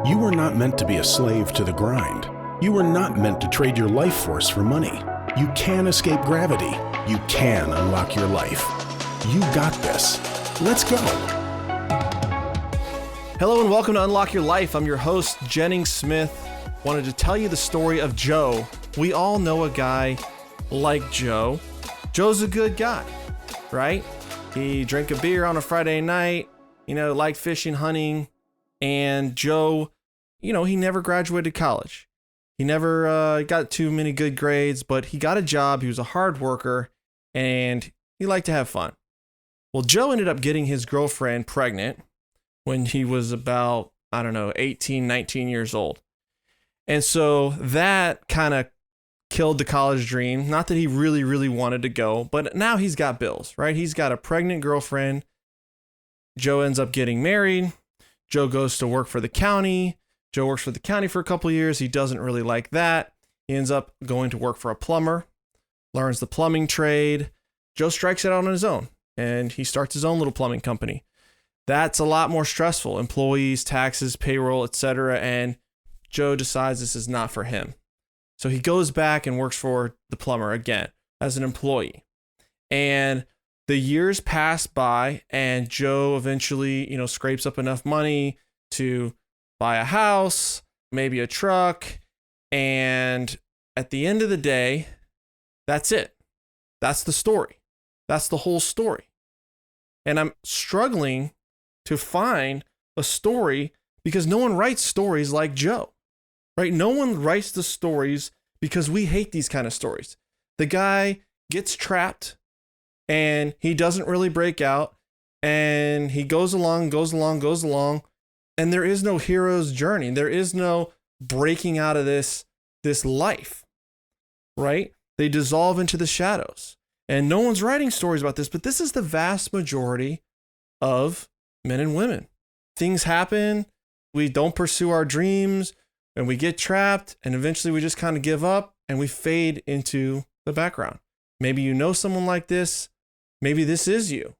You were not meant to be a slave to the grind. You were not meant to trade your life force for money. You can escape gravity. You can unlock your life. You got this. Let's go. Hello and welcome to Unlock Your Life. I'm your host, Jennings Smith. Wanted to tell you the story of Joe. We all know a guy like Joe. Joe's a good guy, right? He drank a beer on a Friday night, liked fishing, hunting, and Joe, he never graduated college. He never got too many good grades, but he got a job. He was a hard worker, and he liked to have fun. Well, Joe ended up getting his girlfriend pregnant when he was about, 18, 19 years old. And so that kind of killed the college dream. Not that he really, really wanted to go, but now he's got bills, right? He's got a pregnant girlfriend. Joe ends up getting married. Joe goes to work for the county. Joe works for the county for a couple of years. He doesn't really like that. He ends up going to work for a plumber, learns the plumbing trade. Joe strikes it out on his own, and he starts his own little plumbing company. That's a lot more stressful. Employees, taxes, payroll, etc. And Joe decides this is not for him. So he goes back and works for the plumber again as an employee. And the years pass by, and Joe eventually, scrapes up enough money to buy a house, maybe a truck. And at the end of the day, that's it. That's the story. That's the whole story. And I'm struggling to find a story because no one writes stories like Joe, right? No one writes the stories because we hate these kind of stories. The guy gets trapped and he doesn't really break out, and he goes along, and there is no hero's journey. There is no breaking out of this life, right? They dissolve into the shadows, and no one's writing stories about this, but this is the vast majority of men and women. Things happen, we don't pursue our dreams, and we get trapped, and eventually we just kind of give up and we fade into the background. Maybe you know someone like this. Maybe this is you.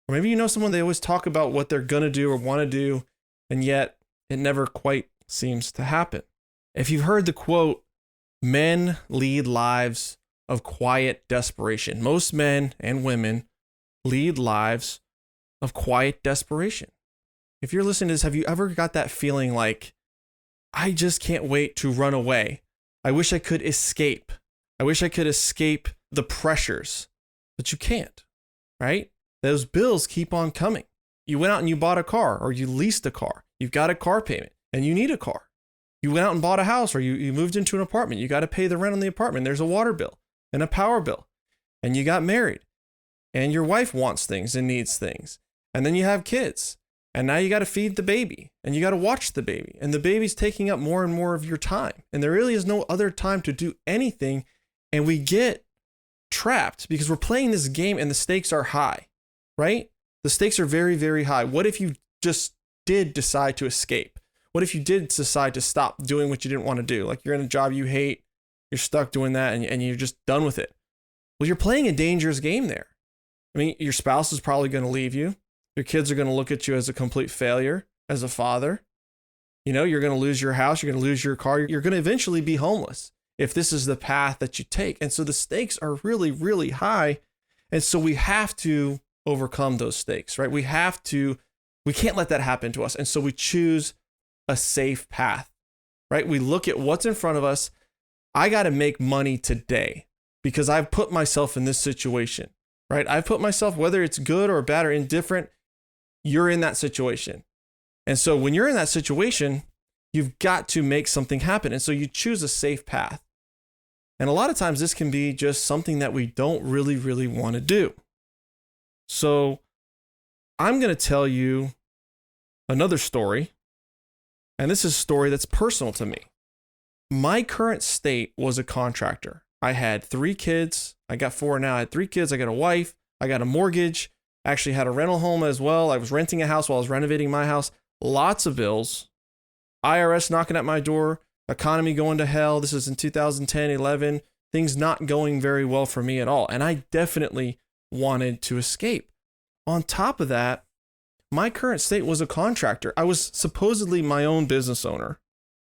Or maybe you know someone, they always talk about what they're going to do or want to do, and yet it never quite seems to happen. If you've heard the quote, men lead lives of quiet desperation. Most men and women lead lives of quiet desperation. If you're listening to this, have you ever got that feeling like, I just can't wait to run away? I wish I could escape. I wish I could escape the pressures, but you can't, right? Those bills keep on coming. You went out and you bought a car, or you leased a car. You've got a car payment and you need a car. You went out and bought a house, or you moved into an apartment. You got to pay the rent on the apartment. There's a water bill and a power bill, and you got married, and your wife wants things and needs things. And then you have kids, and now you got to feed the baby, and you got to watch the baby, and the baby's taking up more and more of your time. And there really is no other time to do anything. And we get trapped because we're playing this game and the stakes are high, right? The stakes are very, very high. What if you just did decide to escape? What if you did decide to stop doing what you didn't want to do? Like, you're in a job you hate, you're stuck doing that, and you're just done with it. Well, you're playing a dangerous game there. I mean, your spouse is probably going to leave you. Your kids are going to look at you as a complete failure as a father. You're going to lose your house. You're going to lose your car. You're going to eventually be homeless if this is the path that you take. And so the stakes are really, really high. And so we have to overcome those stakes, right? We can't let that happen to us. And so we choose a safe path, right? We look at what's in front of us. I got to make money today because I've put myself in this situation, right? I've put myself, whether it's good or bad or indifferent, you're in that situation. And so when you're in that situation, you've got to make something happen. And so you choose a safe path. And a lot of times this can be just something that we don't really, really want to do. So I'm going to tell you another story. And this is a story that's personal to me. My current state was a contractor. I had 3 kids. I got 4 now. I had 3 kids. I got a wife. I got a mortgage. I actually had a rental home as well. I was renting a house while I was renovating my house. Lots of bills. IRS knocking at my door. Economy going to hell. This is in 2010, 11. Things not going very well for me at all. And I definitely wanted to escape. On top of that, my current state was a contractor. I was supposedly my own business owner,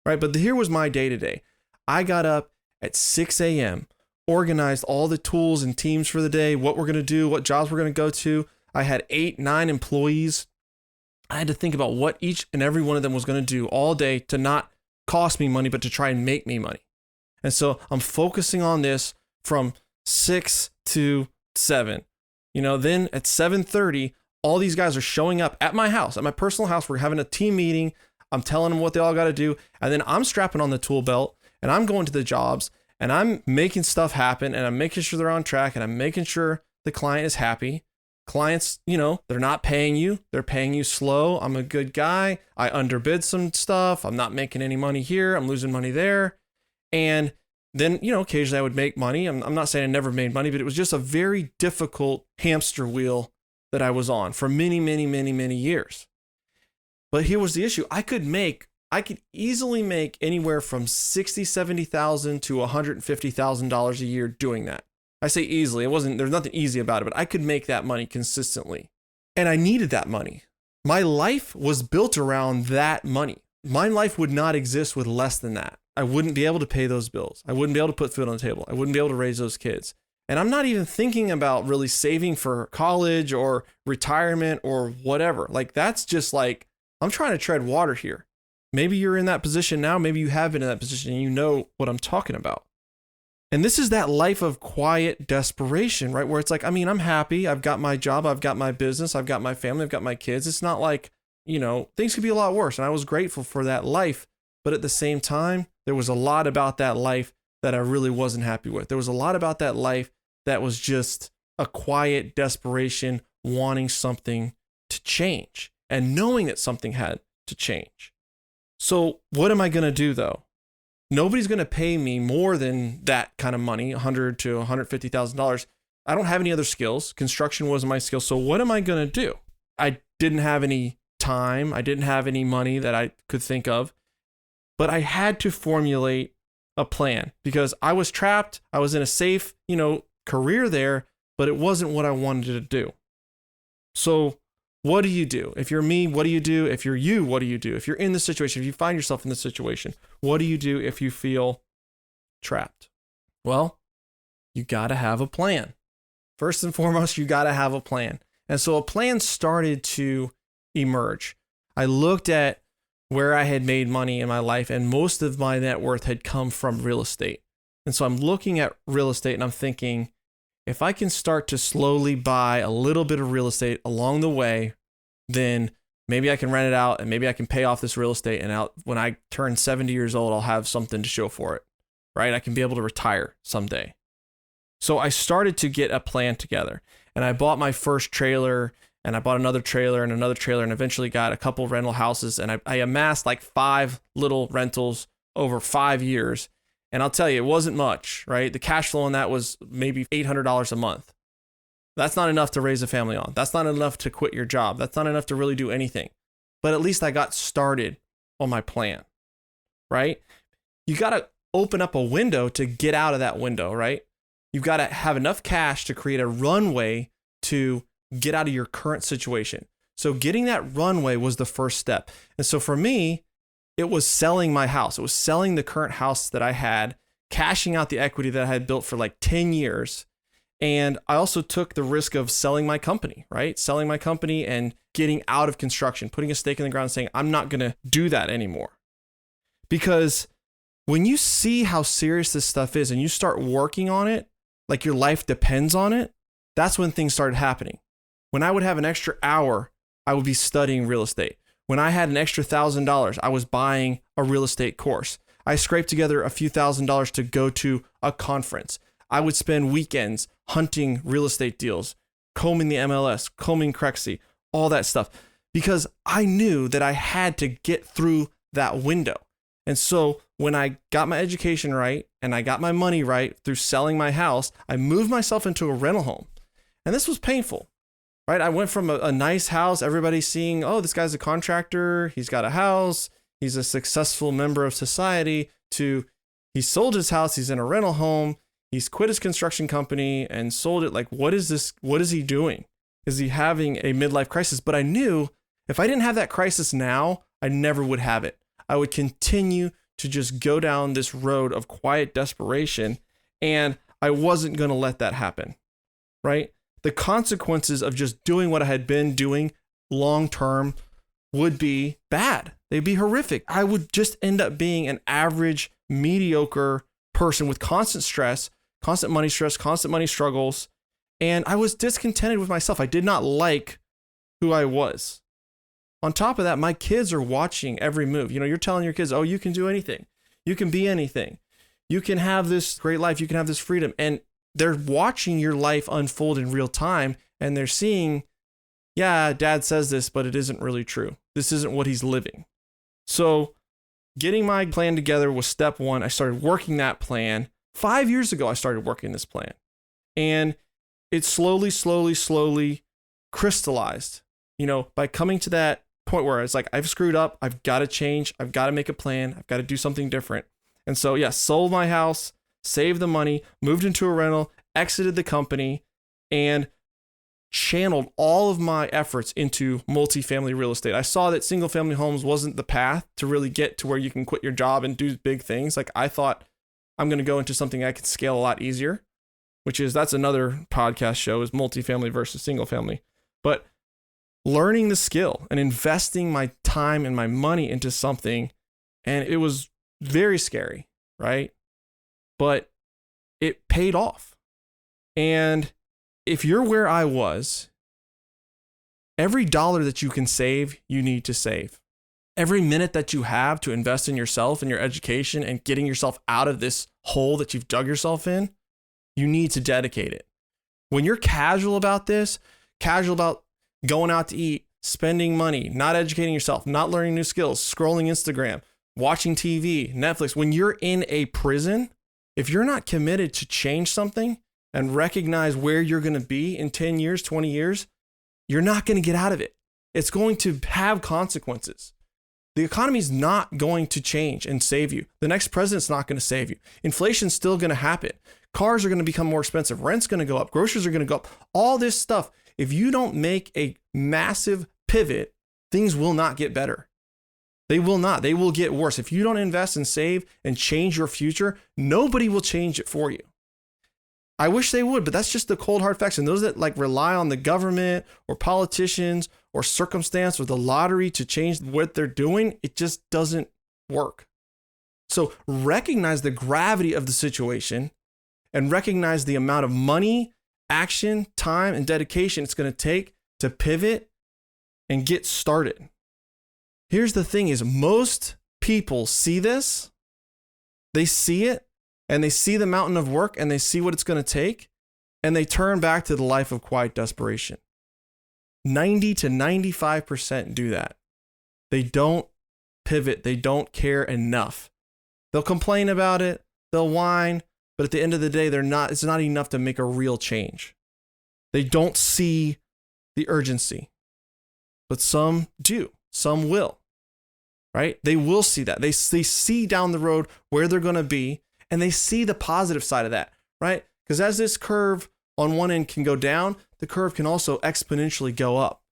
right? But here was my day to day. I got up at 6 a.m., organized all the tools and teams for the day, what we're going to do, what jobs we're going to go to. I had 8, 9 employees. I had to think about what each and every one of them was going to do all day to not cost me money, but to try and make me money. And so I'm focusing on this from 6 to 7. Then at 7:30, all these guys are showing up at my house, at my personal house. We're having a team meeting. I'm telling them what they all got to do. And then I'm strapping on the tool belt and I'm going to the jobs and I'm making stuff happen and I'm making sure they're on track and I'm making sure the client is happy. Clients, they're not paying you. They're paying you slow. I'm a good guy. I underbid some stuff. I'm not making any money here. I'm losing money there. And then, occasionally I would make money. I'm not saying I never made money, but it was just a very difficult hamster wheel that I was on for many, many, many, many years. But here was the issue. I could easily make anywhere from $60,000, $70,000 to $150,000 a year doing that. I say easily. There's nothing easy about it, but I could make that money consistently. And I needed that money. My life was built around that money. My life would not exist with less than that. I wouldn't be able to pay those bills. I wouldn't be able to put food on the table. I wouldn't be able to raise those kids. And I'm not even thinking about really saving for college or retirement or whatever. That's just I'm trying to tread water here. Maybe you're in that position now. Maybe you have been in that position and you know what I'm talking about. And this is that life of quiet desperation, right? Where it's I'm happy. I've got my job. I've got my business. I've got my family. I've got my kids. It's not things could be a lot worse. And I was grateful for that life. But at the same time, there was a lot about that life that I really wasn't happy with. There was a lot about that life that was just a quiet desperation, wanting something to change and knowing that something had to change. So what am I going to do though? Nobody's going to pay me more than that kind of money, $100,000 to $150,000. I don't have any other skills. Construction wasn't my skill. So what am I going to do? I didn't have any time. I didn't have any money that I could think of, but I had to formulate a plan because I was trapped. I was in a safe, career there, but it wasn't what I wanted to do. So what do you do? If you're me, what do you do? If you're you, what do you do? If you're in this situation, if you find yourself in this situation, what do you do if you feel trapped? Well, you got to have a plan. First and foremost, you got to have a plan. And so a plan started to emerge. I looked at where I had made money in my life, and most of my net worth had come from real estate. And so I'm looking at real estate and I'm thinking, if I can start to slowly buy a little bit of real estate along the way, then maybe I can rent it out and maybe I can pay off this real estate. And when I turn 70 years old, I'll have something to show for it, right? I can be able to retire someday. So I started to get a plan together and I bought my first trailer and I bought another trailer and eventually got a couple rental houses. And I amassed 5 little rentals over 5 years. And I'll tell you, it wasn't much, right? The cash flow on that was maybe $800 a month. That's not enough to raise a family on. That's not enough to quit your job. That's not enough to really do anything. But at least I got started on my plan, right? You got to open up a window to get out of that window, right? You've got to have enough cash to create a runway to get out of your current situation. So getting that runway was the first step. And so for me, it was selling my house. It was selling the current house that I had, cashing out the equity that I had built for 10 years. And I also took the risk of selling my company, right? Selling my company and getting out of construction, putting a stake in the ground and saying, I'm not going to do that anymore. Because when you see how serious this stuff is and you start working on it, like your life depends on it, that's when things started happening. When I would have an extra hour, I would be studying real estate. When I had an extra $1,000, I was buying a real estate course. I scraped together a few $1,000s to go to a conference. I would spend weekends hunting real estate deals, combing the MLS, combing Crexy, all that stuff, because I knew that I had to get through that window. And so when I got my education right and I got my money right through selling my house, I moved myself into a rental home. And this was painful. Right? I went from a nice house, everybody seeing, oh, this guy's a contractor, he's got a house, he's a successful member of society, to he sold his house, he's in a rental home, he's quit his construction company and sold it. What is this? What is he doing? Is he having a midlife crisis? But I knew If I didn't have that crisis now, I never would have it. I would continue to just go down this road of quiet desperation, and I wasn't going to let that happen, right? The consequences of just doing what I had been doing long term would be bad. They'd be horrific. I would just end up being an average, mediocre person with constant stress, constant money stress, constant money struggles, and I was discontented with myself. I did not like who I was. On top of that, my kids are watching every move. You're telling your kids, oh, you can do anything. You can be anything. You can have this great life. You can have this freedom. And they're watching your life unfold in real time. And they're seeing, yeah, dad says this, but it isn't really true. This isn't what he's living. So getting my plan together was step one. I started working that plan. 5 years ago, I started working this plan. And it slowly crystallized, by coming to that point where it's like, I've screwed up. I've got to change. I've got to make a plan. I've got to do something different. And so, sold my house, saved the money, moved into a rental, exited the company, and channeled all of my efforts into multifamily real estate. I saw that single family homes wasn't the path to really get to where you can quit your job and do big things. Like, I thought I'm going to go into something I can scale a lot easier, that's another podcast show, is multifamily versus single family. But learning the skill and investing my time and my money into something, and it was very scary, right? But it paid off. And if you're where I was, every dollar that you can save, you need to save. Every minute that you have to invest in yourself and your education and getting yourself out of this hole that you've dug yourself in, you need to dedicate it. When you're casual about this, casual about going out to eat, spending money, not educating yourself, not learning new skills, scrolling Instagram, watching TV, Netflix, when you're in a prison, if you're not committed to change something and recognize where you're going to be in 10 years, 20 years, you're not going to get out of it. It's going to have consequences. The economy is not going to change and save you. The next president's not going to save you. Inflation's still going to happen. Cars are going to become more expensive. Rent's going to go up. Groceries are going to go up. All this stuff. If you don't make a massive pivot, things will not get better. They will not. They will get worse. If you don't invest and save and change your future, nobody will change it for you. I wish they would, but that's just the cold hard facts. And those that rely on the government or politicians or circumstance or the lottery to change what they're doing, it just doesn't work. So recognize the gravity of the situation and recognize the amount of money, action, time, and dedication it's going to take to pivot and get started. Here's the thing is, most people see this, they see it, and they see the mountain of work, and they see what it's going to take, and they turn back to the life of quiet desperation. 90 to 95% do that. They don't pivot. They don't care enough. They'll complain about it. They'll whine. But at the end of the day, it's not enough to make a real change. They don't see the urgency. But some do. Some will. Right? They will see that. They see down the road where they're going to be, and they see the positive side of that, right? Because as this curve on one end can go down, the curve can also exponentially go up,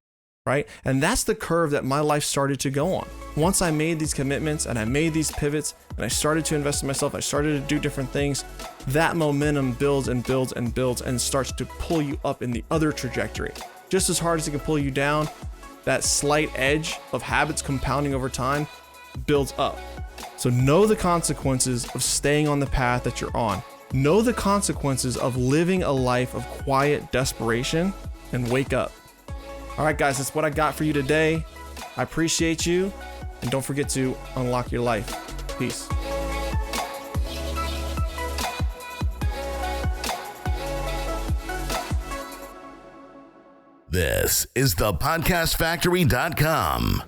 right? And that's the curve that my life started to go on. Once I made these commitments and I made these pivots and I started to invest in myself, I started to do different things, that momentum builds and builds and builds and starts to pull you up in the other trajectory. Just as hard as it can pull you down, that slight edge of habits compounding over time builds up. So know the consequences of staying on the path that you're on. Know the consequences of living a life of quiet desperation, and wake up. All right, guys, that's what I got for you today. I appreciate you, and don't forget to unlock your life. Peace. This is thepodcastfactory.com.